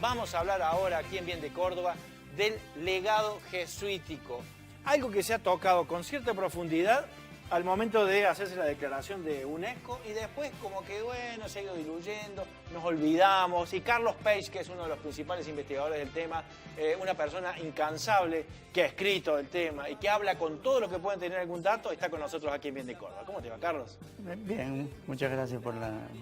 Vamos a hablar ahora aquí en Bien de Córdoba del legado jesuítico. Algo que se ha tocado con cierta profundidad al momento de hacerse la declaración de UNESCO y después como que bueno, se ha ido diluyendo, nos olvidamos y Carlos Page, que es uno de los principales investigadores del tema, una persona incansable que ha escrito el tema y que habla con todos los que pueden tener algún dato, está con nosotros aquí en Bien de Córdoba. ¿Cómo te va, Carlos? Bien, muchas gracias por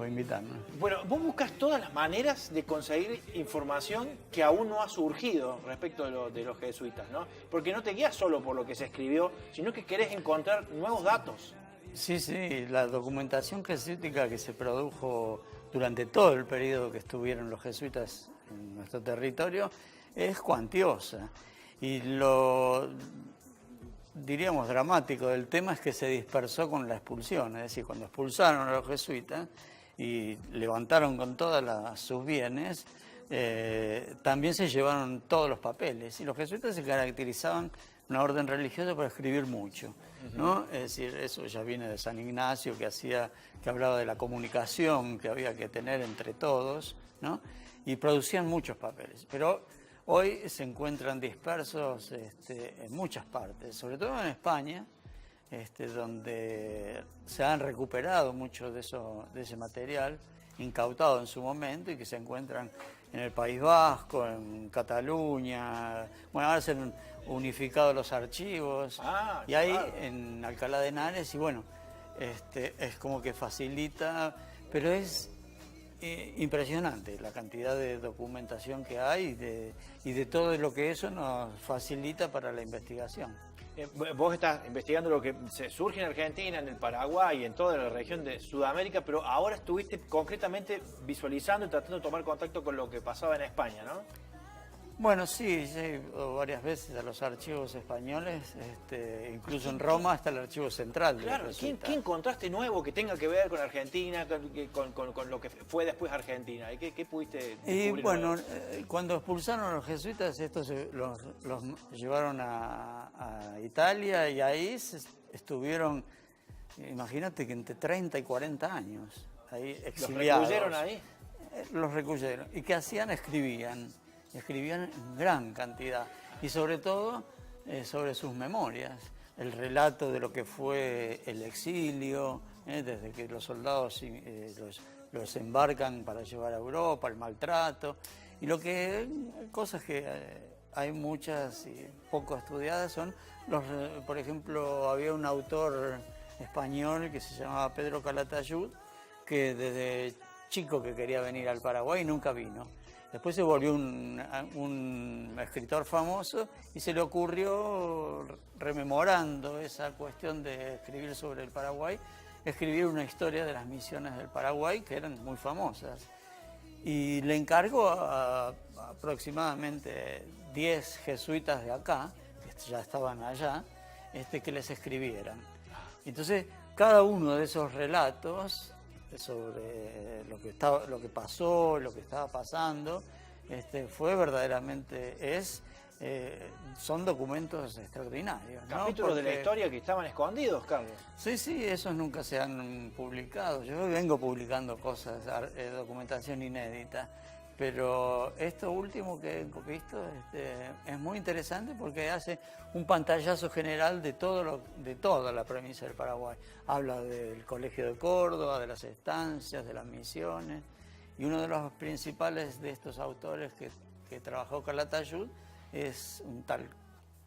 invitarnos. Bueno, vos buscas todas las maneras de conseguir información que aún no ha surgido respecto de los jesuitas, ¿no? Porque no te guías solo por lo que se escribió, sino que querés encontrar nuevos datos. Sí, la documentación jesuítica que se produjo durante todo el periodo que estuvieron los jesuitas en nuestro territorio es cuantiosa. Y lo, diríamos, dramático del tema es que se dispersó con la expulsión. Es decir, cuando expulsaron a los jesuitas y levantaron con todos sus bienes, también se llevaron todos los papeles. Y los jesuitas se caracterizaban una orden religiosa por escribir mucho, ¿no? Es decir, eso ya viene de San Ignacio, que hablaba de la comunicación que había que tener entre todos, ¿no? Y producían muchos papeles. Pero hoy se encuentran dispersos en muchas partes, sobre todo en España, donde se han recuperado mucho de ese material incautado en su momento y que se encuentran en el País Vasco, en Cataluña. Bueno, ahora se han unificado los archivos y ahí claro, en Alcalá de Henares, y bueno, es como que facilita, pero es impresionante la cantidad de documentación que hay y de todo lo que eso nos facilita para la investigación. Vos estás investigando lo que se surge en Argentina, en el Paraguay, en toda la región de Sudamérica, pero ahora estuviste concretamente visualizando y tratando de tomar contacto con lo que pasaba en España, ¿no? Bueno, sí, he ido varias veces a los archivos españoles, incluso en Roma está el archivo central. Claro, ¿qué encontraste nuevo que tenga que ver con Argentina, con lo que fue después Argentina? ¿Qué pudiste descubrir? Y bueno, cuando expulsaron a los jesuitas, estos los llevaron a Italia y ahí estuvieron, imagínate que entre 30 y 40 años, ahí exiliados. ¿Los recluyeron ahí? Los recluyeron. ¿Y qué hacían? Escribían en gran cantidad y sobre todo sobre sus memorias, el relato de lo que fue el exilio, desde que los soldados los embarcan para llevar a Europa, el maltrato, y cosas que hay muchas y poco estudiadas son, por ejemplo, había un autor español que se llamaba Pedro Calatayud, que desde chico que quería venir al Paraguay y nunca vino. Después se volvió un escritor famoso y se le ocurrió, rememorando esa cuestión de escribir sobre el Paraguay, escribir una historia de las misiones del Paraguay que eran muy famosas. Y le encargó a aproximadamente 10 jesuitas de acá, que ya estaban allá, que les escribieran. Entonces, cada uno de esos relatos sobre lo que pasó, lo que estaba pasando, fue verdaderamente, son documentos extraordinarios, ¿no? Capítulos de la historia que estaban escondidos, Carlos. Sí, esos nunca se han publicado. Yo vengo publicando cosas, documentación inédita, pero esto último que he visto es muy interesante porque hace un pantallazo general de toda la provincia del Paraguay. Habla del Colegio de Córdoba, de las estancias, de las misiones, y uno de los principales de estos autores que trabajó Calatayud es un tal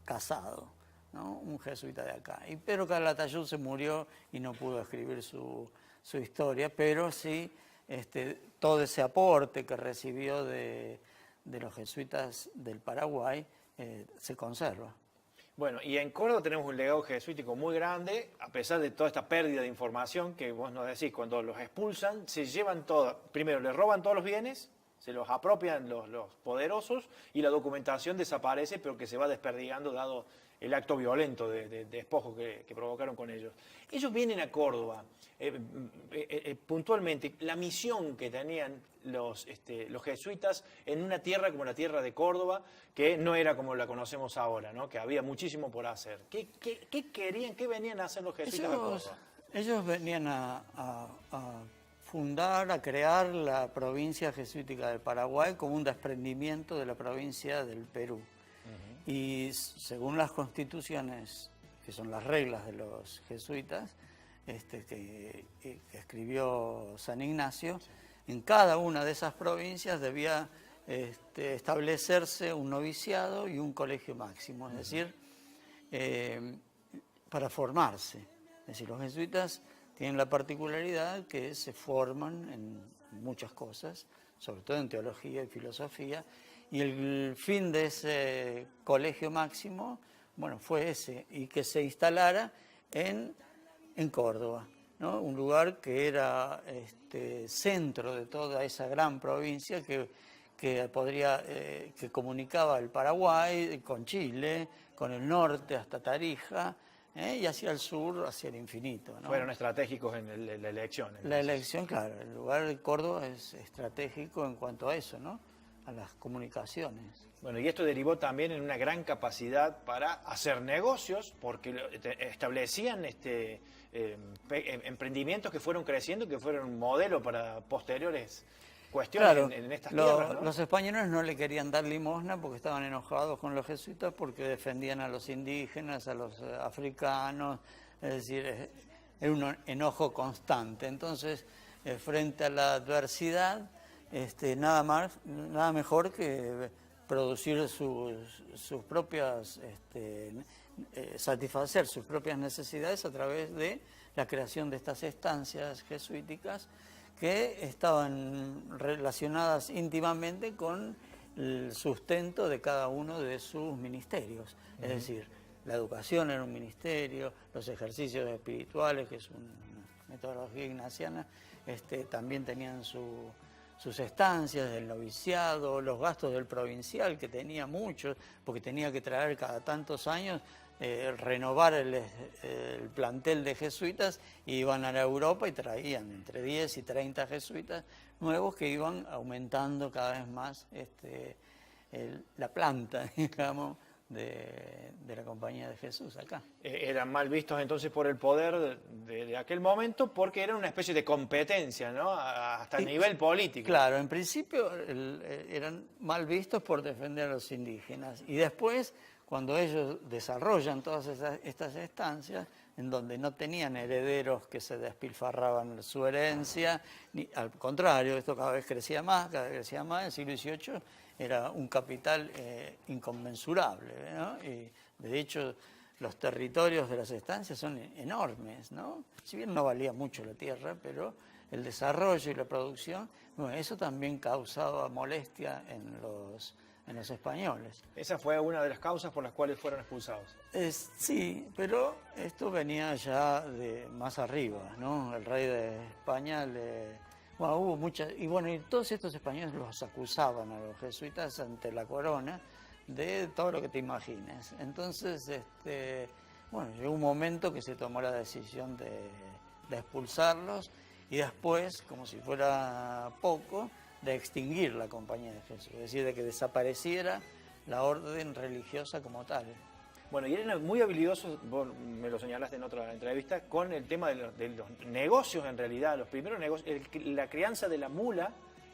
Casado, ¿no? Un jesuita de acá. Pero Calatayud se murió y no pudo escribir su historia, pero sí todo ese aporte que recibió de los jesuitas del Paraguay se conserva. Bueno, y en Córdoba tenemos un legado jesuítico muy grande, a pesar de toda esta pérdida de información que vos nos decís, cuando los expulsan, se llevan todo, primero les roban todos los bienes, se los apropian los poderosos y la documentación desaparece, pero que se va desperdigando dado el acto violento de despojo que provocaron con ellos. Ellos vienen a Córdoba, puntualmente, la misión que tenían los jesuitas en una tierra como la tierra de Córdoba, que no era como la conocemos ahora, ¿no? Que había muchísimo por hacer. ¿Qué querían, qué venían a hacer los jesuitas a Córdoba? Ellos venían a fundar, a crear la provincia jesuítica del Paraguay como un desprendimiento de la provincia del Perú. Y según las constituciones, que son las reglas de los jesuitas, que escribió San Ignacio, en cada una de esas provincias debía establecerse un noviciado y un colegio máximo, es decir, para formarse. Es decir, los jesuitas tienen la particularidad que se forman en muchas cosas, sobre todo en teología y filosofía, y el fin de ese colegio máximo, bueno, fue ese, y que se instalara en Córdoba, ¿no? Un lugar que era centro de toda esa gran provincia que comunicaba el Paraguay con Chile, con el norte hasta Tarija, y hacia el sur, hacia el infinito, ¿no? Fueron estratégicos en la elección. Entonces. La elección, claro, el lugar de Córdoba es estratégico en cuanto a eso, ¿no? A las comunicaciones. Bueno, y esto derivó también en una gran capacidad para hacer negocios, porque establecían emprendimientos que fueron creciendo, que fueron un modelo para posteriores cuestiones claro, en estas tierras, ¿no? Los españoles no le querían dar limosna porque estaban enojados con los jesuitas porque defendían a los indígenas, a los africanos, es decir, era un enojo constante. Entonces, frente a la adversidad, nada mejor que producir sus propias, satisfacer sus propias necesidades a través de la creación de estas estancias jesuíticas que estaban relacionadas íntimamente con el sustento de cada uno de sus ministerios. Es decir, la educación era un ministerio, los ejercicios espirituales, que es una metodología ignaciana, también tenían sus estancias, el noviciado, los gastos del provincial, que tenía muchos, porque tenía que traer cada tantos años, renovar el plantel de jesuitas, y iban a la Europa y traían entre 10 y 30 jesuitas nuevos que iban aumentando cada vez más la planta, digamos, de la Compañía de Jesús acá. Eran mal vistos entonces por el poder de aquel momento porque era una especie de competencia, ¿no? Hasta a nivel político. Claro, en principio eran mal vistos por defender a los indígenas, y después, cuando ellos desarrollan todas estas estancias, en donde no tenían herederos que se despilfarraban su herencia, ni, al contrario, esto cada vez crecía más, el siglo XVIII era un capital inconmensurable, ¿no? Y de hecho los territorios de las estancias son enormes, ¿no? Si bien no valía mucho la tierra, pero el desarrollo y la producción, bueno, eso también causaba molestia en los españoles. Esa fue una de las causas por las cuales fueron expulsados. Sí, pero esto venía ya de más arriba, ¿no? El rey de España bueno, hubo muchas, y bueno, y todos estos españoles los acusaban a los jesuitas ante la corona de todo lo que te imagines. Entonces, bueno, llegó un momento que se tomó la decisión de expulsarlos, y después, como si fuera poco, de extinguir la Compañía de Jesús, es decir, de que desapareciera la orden religiosa como tal. Bueno, y eran muy habilidosos, vos me lo señalaste en otra entrevista, con el tema de los negocios en realidad, los primeros negocios, la crianza de la mula.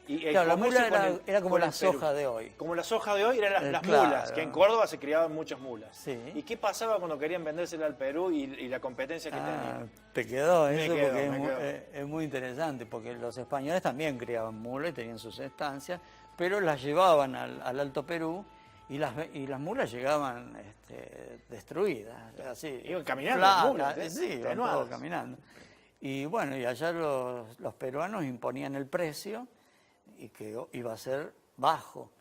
Y claro, la mula era como la soja de hoy. Como la soja de hoy eran las claro. mulas, que en Córdoba se criaban muchas mulas. Sí. ¿Y qué pasaba cuando querían vendérsela al Perú y la competencia que tenían? Te quedó eso, porque porque es muy interesante, porque los españoles también criaban mulas y tenían sus estancias, pero las llevaban al Alto Perú, y las mulas llegaban destruidas, así. Iban caminando las mulas, sí, iban todos caminando. Y bueno, y allá los peruanos imponían el precio, y que iba a ser bajo,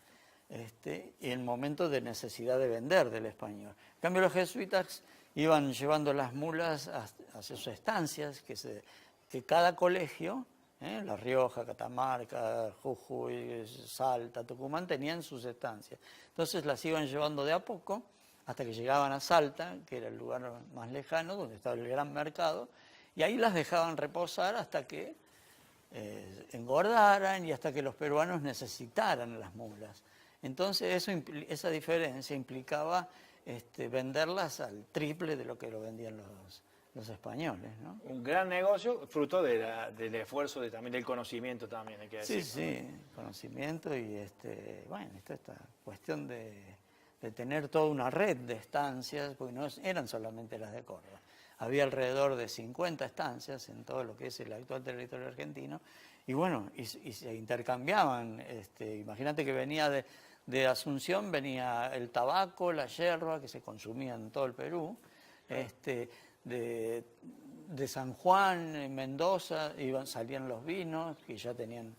y en el momento de necesidad de vender del español. En cambio, los jesuitas iban llevando las mulas a sus estancias, que cada colegio, La Rioja, Catamarca, Jujuy, Salta, Tucumán, tenían sus estancias. Entonces las iban llevando de a poco hasta que llegaban a Salta, que era el lugar más lejano, donde estaba el gran mercado, y ahí las dejaban reposar hasta que engordaran y hasta que los peruanos necesitaran las mulas. Entonces esa diferencia implicaba venderlas al triple de lo que lo vendían los españoles, ¿no? Un gran negocio, fruto del esfuerzo también del conocimiento también, hay que decir. Sí, conocimiento y bueno, esta cuestión de tener toda una red de estancias, porque no eran solamente las de Córdoba. Había alrededor de 50 estancias en todo lo que es el actual territorio argentino, y bueno, y se intercambiaban. Imagínate que venía de Asunción, venía el tabaco, la yerba, que se consumía en todo el Perú, de San Juan, en Mendoza, salían los vinos, que ya tenían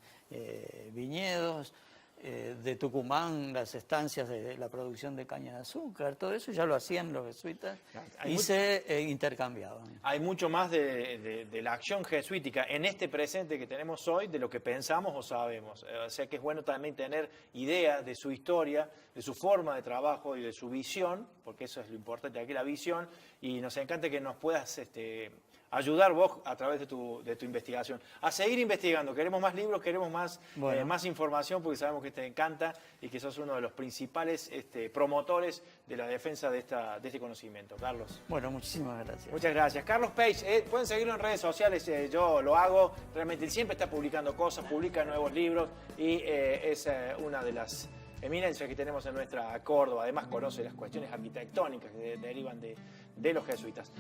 viñedos, de Tucumán, las estancias de la producción de caña de azúcar, todo eso ya lo hacían los jesuitas y se intercambiaban. Hay mucho más de la acción jesuítica en este presente que tenemos hoy de lo que pensamos o sabemos. O sea que es bueno también tener ideas de su historia, de su forma de trabajo y de su visión, porque eso es lo importante aquí, la visión, y nos encanta que nos puedas ayudar vos a través de tu investigación. A seguir investigando, queremos más libros, queremos más información, porque sabemos que te encanta y que sos uno de los principales promotores de la defensa de este conocimiento. Carlos. Bueno, muchísimas gracias. Muchas gracias. Carlos Page, pueden seguirlo en redes sociales, yo lo hago, realmente él siempre está publicando cosas, publica nuevos libros y es una de las eminencias que tenemos en nuestra Córdoba. Además conoce las cuestiones arquitectónicas que derivan de los jesuitas.